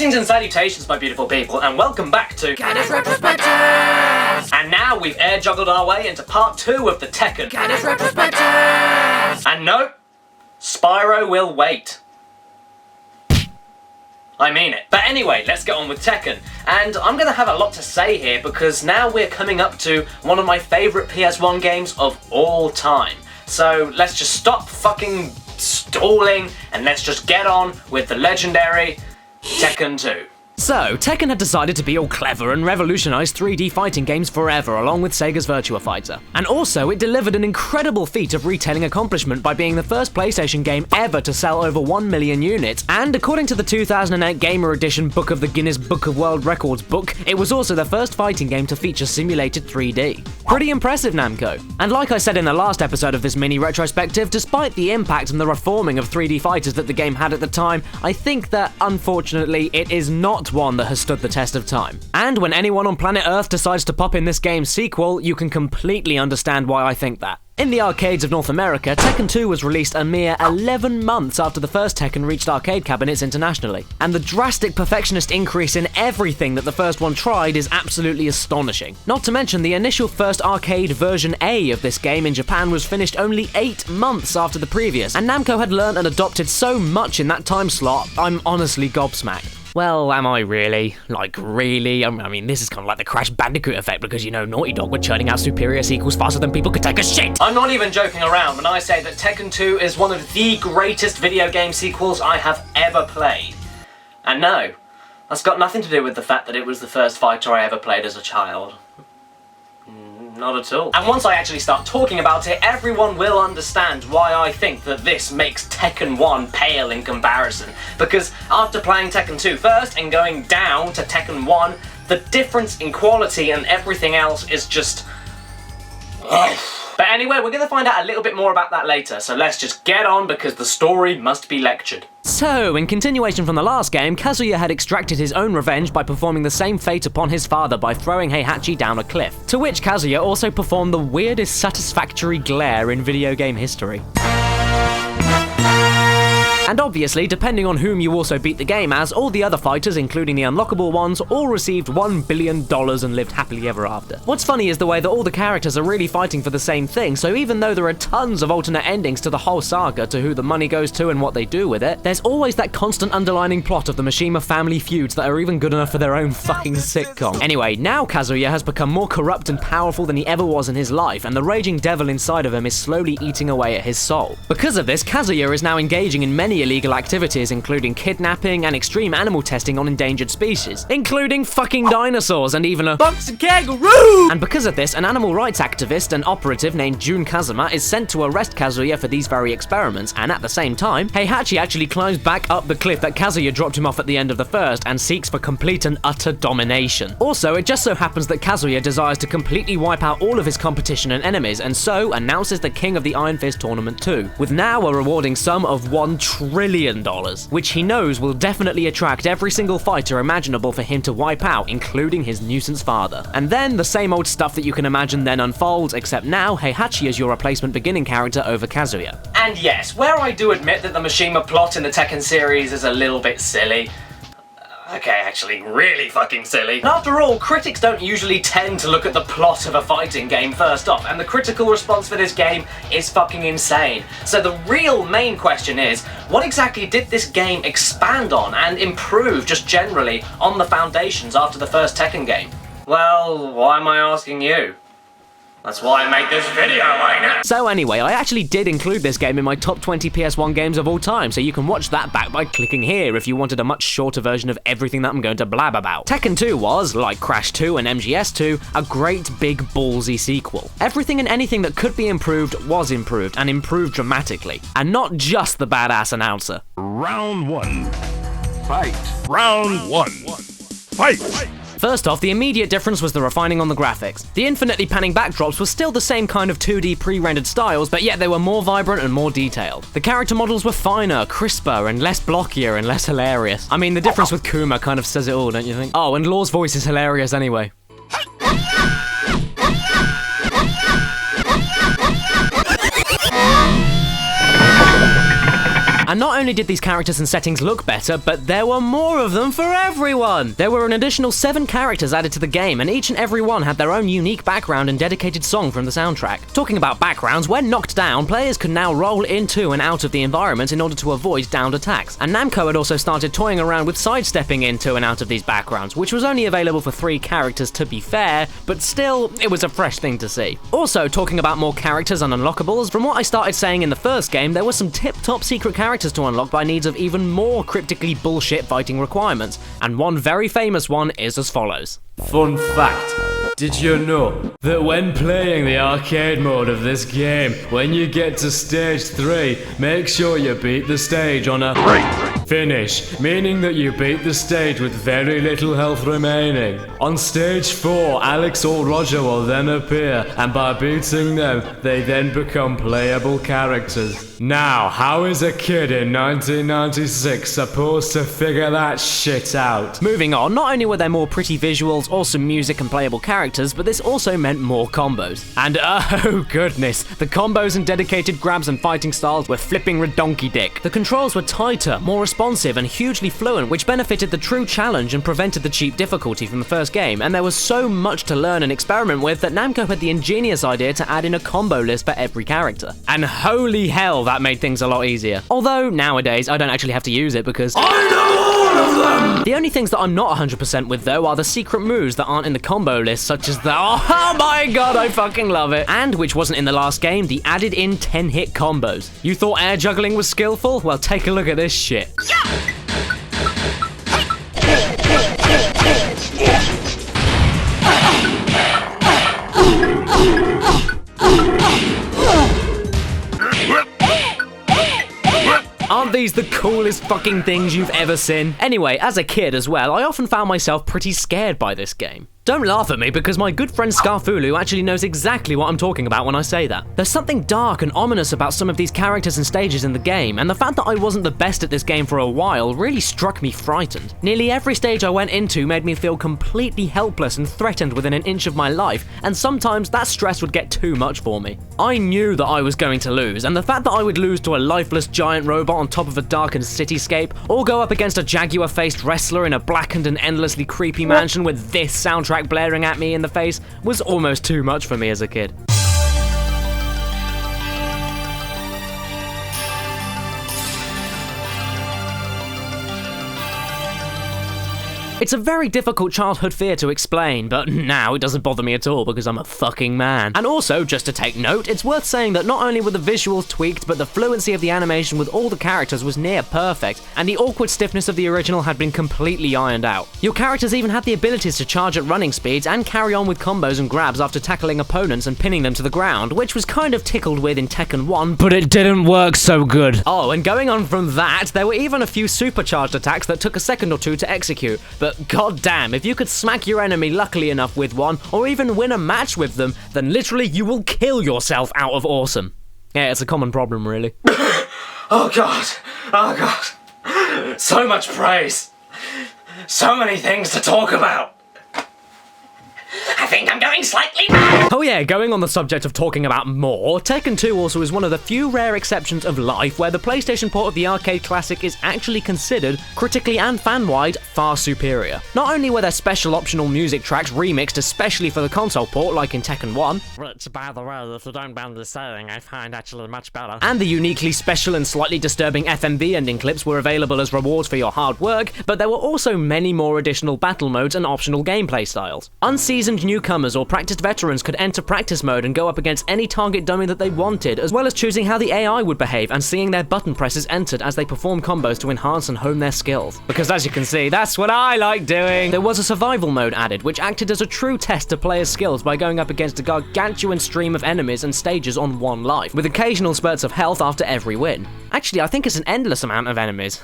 Greetings and salutations, my beautiful people, and welcome back to Caddy's Retrospectives! And now we've air juggled our way into part 2 of the Tekken. Caddy's Retrospectives! And no, Spyro will wait. I mean it. But anyway, let's get on with Tekken. And I'm gonna have a lot to say here because now we're coming up to one of my favourite PS1 games of all time. So let's just stop fucking stalling and let's just get on with the legendary Tekken 2. So, Tekken had decided to be all clever and revolutionise 3D fighting games forever along with Sega's Virtua Fighter. And also, it delivered an incredible feat of retailing accomplishment by being the first PlayStation game ever to sell over 1 million units, and according to the 2008 Gamer Edition Book of the Guinness Book of World Records book, it was also the first fighting game to feature simulated 3D. Pretty impressive, Namco. And like I said in the last episode of this mini retrospective, despite the impact and the reforming of 3D fighters that the game had at the time, I think that, unfortunately, it is not one that has stood the test of time. And when anyone on planet Earth decides to pop in this game's sequel, you can completely understand why I think that. In the arcades of North America, Tekken 2 was released a mere 11 months after the first Tekken reached arcade cabinets internationally. And the drastic perfectionist increase in everything that the first one tried is absolutely astonishing. Not to mention the initial first arcade version A of this game in Japan was finished only 8 months after the previous, and Namco had learned and adopted so much in that time slot, I'm honestly gobsmacked. Well, am I really? Like, really? I mean, this is kind of like the Crash Bandicoot effect because, you know, Naughty Dog were churning out superior sequels faster than people could take a shit! I'm not even joking around when I say that Tekken 2 is one of the greatest video game sequels I have ever played. And no, that's got nothing to do with the fact that it was the first fighter I ever played as a child. Not at all. And once I actually start talking about it, everyone will understand why I think that this makes Tekken 1 pale in comparison. Because after playing Tekken 2 first and going down to Tekken 1, the difference in quality and everything else is just... But anyway, we're going to find out a little bit more about that later, so let's just get on because the story must be lectured. So, in continuation from the last game, Kazuya had extracted his own revenge by performing the same fate upon his father by throwing Heihachi down a cliff, to which Kazuya also performed the weirdest satisfactory glare in video game history. And obviously, depending on whom you also beat the game as, all the other fighters, including the unlockable ones, all received $1 billion and lived happily ever after. What's funny is the way that all the characters are really fighting for the same thing, so even though there are tons of alternate endings to the whole saga, to who the money goes to and what they do with it, there's always that constant underlining plot of the Mishima family feuds that are even good enough for their own fucking sitcom. Anyway, now Kazuya has become more corrupt and powerful than he ever was in his life, and the raging devil inside of him is slowly eating away at his soul. Because of this, Kazuya is now engaging in many illegal activities, including kidnapping and extreme animal testing on endangered species, including fucking dinosaurs and even a boxing kangaroo! And because of this, an animal rights activist and operative named Jun Kazuma is sent to arrest Kazuya for these very experiments, and at the same time, Heihachi actually climbs back up the cliff that Kazuya dropped him off at the end of the first and seeks for complete and utter domination. Also, it just so happens that Kazuya desires to completely wipe out all of his competition and enemies, and so announces the King of the Iron Fist Tournament 2, with now a rewarding sum of $1 trillion, which he knows will definitely attract every single fighter imaginable for him to wipe out, including his nuisance father. And then the same old stuff that you can imagine then unfolds, except now Heihachi is your replacement beginning character over Kazuya. And yes, where I do admit that the Mishima plot in the Tekken series is a little bit silly. Okay, actually, really fucking silly. And after all, critics don't usually tend to look at the plot of a fighting game first off, and the critical response for this game is fucking insane. So the real main question is, what exactly did this game expand on and improve just generally on the foundations after the first Tekken game? Well, why am I asking you? That's why I made this video, ain't it? So anyway, I actually did include this game in my top 20 PS1 games of all time, so you can watch that back by clicking here if you wanted a much shorter version of everything that I'm going to blab about. Tekken 2 was, like Crash 2 and MGS 2, a great big ballsy sequel. Everything and anything that could be improved was improved, and improved dramatically. And not just the badass announcer. Round 1. Fight. Round 1. Fight. First off, the immediate difference was the refining on the graphics. The infinitely panning backdrops were still the same kind of 2D pre-rendered styles, but yet they were more vibrant and more detailed. The character models were finer, crisper, and less blockier and less hilarious. I mean, the difference with Kuma kind of says it all, don't you think? Oh, and Law's voice is hilarious anyway. And not only did these characters and settings look better, but there were more of them for everyone! There were an additional 7 characters added to the game, and each and every one had their own unique background and dedicated song from the soundtrack. Talking about backgrounds, when knocked down, players could now roll into and out of the environment in order to avoid downed attacks. And Namco had also started toying around with sidestepping into and out of these backgrounds, which was only available for 3 characters to be fair, but still, it was a fresh thing to see. Also, talking about more characters and unlockables, from what I started saying in the first game, there were some tip-top secret characters to unlock by needs of even more cryptically bullshit fighting requirements, and one very famous one is as follows. Fun fact, did you know that when playing the arcade mode of this game, when you get to stage 3, make sure you beat the stage on a finish, meaning that you beat the stage with very little health remaining. On stage 4, Alex or Roger will then appear, and by beating them, they then become playable characters. Now, how is a kid in 1996 supposed to figure that shit out? Moving on, not only were there more pretty visuals, awesome music and playable characters, but this also meant more combos. And oh goodness, the combos and dedicated grabs and fighting styles were flipping redonky dick. The controls were tighter, more responsive and hugely fluent, which benefited the true challenge and prevented the cheap difficulty from the first game, and there was so much to learn and experiment with that Namco had the ingenious idea to add in a combo list for every character. And holy hell, that made things a lot easier. Although, nowadays, I don't actually have to use it because I know all of them! The only things that I'm not 100% with though are the secret moves that aren't in the combo list, such as the oh my god, I fucking love it, and which wasn't in the last game, the added in 10-hit combos. You thought air juggling was skillful? Well, take a look at this shit. Aren't these the coolest fucking things you've ever seen? Anyway, as a kid as well, I often found myself pretty scared by this game. Don't laugh at me because my good friend Scarfulu actually knows exactly what I'm talking about when I say that. There's something dark and ominous about some of these characters and stages in the game, and the fact that I wasn't the best at this game for a while really struck me frightened. Nearly every stage I went into made me feel completely helpless and threatened within an inch of my life, and sometimes that stress would get too much for me. I knew that I was going to lose, and the fact that I would lose to a lifeless giant robot on top of a darkened cityscape, or go up against a jaguar-faced wrestler in a blackened and endlessly creepy mansion with this soundtrack blaring at me in the face was almost too much for me as a kid. It's a very difficult childhood fear to explain, but now it doesn't bother me at all because I'm a fucking man. And also, just to take note, it's worth saying that not only were the visuals tweaked, but the fluency of the animation with all the characters was near perfect, and the awkward stiffness of the original had been completely ironed out. Your characters even had the abilities to charge at running speeds and carry on with combos and grabs after tackling opponents and pinning them to the ground, which was kind of tickled with in Tekken 1, but it didn't work so good. Oh, and going on from that, there were even a few supercharged attacks that took a second or two to execute, but god damn, if you could smack your enemy luckily enough with one, or even win a match with them, then literally you will kill yourself out of awesome. Yeah, it's a common problem, really. Oh god, oh god. So much praise. So many things to talk about. I think I'm going slightly mad! Oh yeah, going on the subject of talking about more, Tekken 2 also is one of the few rare exceptions of life where the PlayStation port of the arcade classic is actually considered, critically and fan-wide, far superior. Not only were there special optional music tracks remixed especially for the console port, like in Tekken 1, which by the way, if you don't mind the saying, I find actually much better, and the uniquely special and slightly disturbing FMV ending clips were available as rewards for your hard work, but there were also many more additional battle modes and optional gameplay styles. Unseasoned newcomers or practiced veterans could enter practice mode and go up against any target dummy that they wanted, as well as choosing how the AI would behave and seeing their button presses entered as they perform combos to enhance and hone their skills. Because as you can see, that's what I like doing! There was a survival mode added, which acted as a true test to players' skills by going up against a gargantuan stream of enemies and stages on one life, with occasional spurts of health after every win. Actually, I think it's an endless amount of enemies.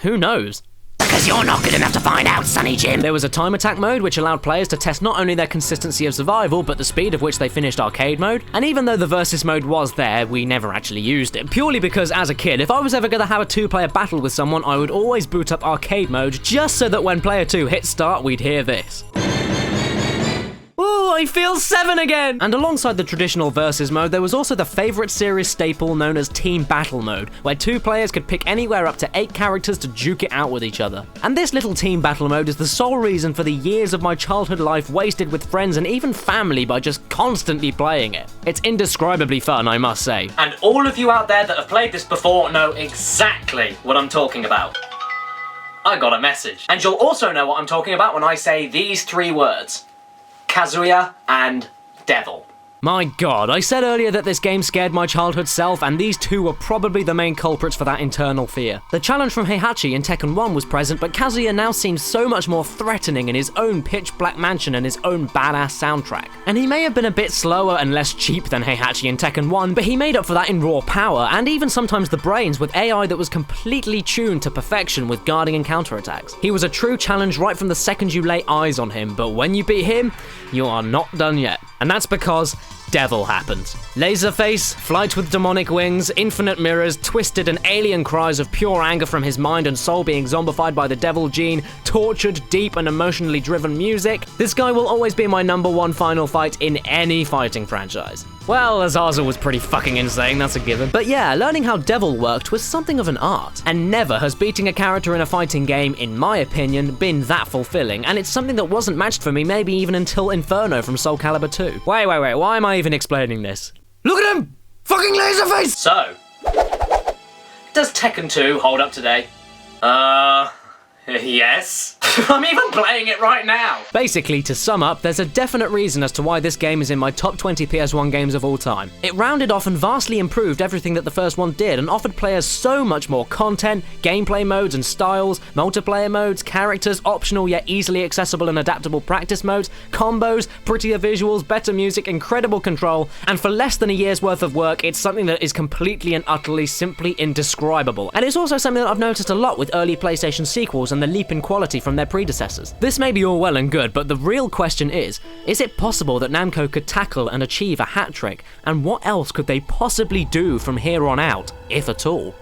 Who knows? Because you're not good enough to find out, Sonny Jim. There was a time attack mode which allowed players to test not only their consistency of survival, but the speed of which they finished arcade mode. And even though the versus mode was there, we never actually used it, purely because as a kid, if I was ever going to have a two-player battle with someone, I would always boot up arcade mode just so that when player 2 hit start, we'd hear this. Oh, he feels 7 again! And alongside the traditional versus mode, there was also the favourite series staple known as Team Battle mode, where 2 players could pick anywhere up to 8 characters to duke it out with each other. And this little Team Battle mode is the sole reason for the years of my childhood life wasted with friends and even family by just constantly playing it. It's indescribably fun, I must say. And all of you out there that have played this before know exactly what I'm talking about. I got a message. And you'll also know what I'm talking about when I say these 3 words. Kazuya and Devil. My god, I said earlier that this game scared my childhood self, and these 2 were probably the main culprits for that internal fear. The challenge from Heihachi in Tekken 1 was present, but Kazuya now seems so much more threatening in his own pitch-black mansion and his own badass soundtrack. And he may have been a bit slower and less cheap than Heihachi in Tekken 1, but he made up for that in raw power, and even sometimes the brains, with AI that was completely tuned to perfection with guarding and counterattacks. He was a true challenge right from the second you lay eyes on him, but when you beat him, you are not done yet. And that's because Devil happens. Laserface, flight with demonic wings, infinite mirrors, twisted and alien cries of pure anger from his mind and soul being zombified by the devil gene, tortured, deep and emotionally driven music. This guy will always be my #1 final fight in any fighting franchise. Well, Azazel was pretty fucking insane, that's a given. But yeah, learning how Devil worked was something of an art. And never has beating a character in a fighting game, in my opinion, been that fulfilling, and it's something that wasn't matched for me maybe even until Inferno from Soul Calibur 2. Wait, why am I even explaining this? Look at him! Fucking Laserface! So, does Tekken 2 hold up today? Yes. I'm even playing it right now. Basically, to sum up, there's a definite reason as to why this game is in my top 20 PS1 games of all time. It rounded off and vastly improved everything that the first one did and offered players so much more content, gameplay modes and styles, multiplayer modes, characters, optional yet easily accessible and adaptable practice modes, combos, prettier visuals, better music, incredible control, and for less than a year's worth of work, it's something that is completely and utterly simply indescribable. And it's also something that I've noticed a lot with early PlayStation sequels and the leap in quality from their predecessors. This may be all well and good, but the real question is it possible that Namco could tackle and achieve a hat trick, and what else could they possibly do from here on out, if at all?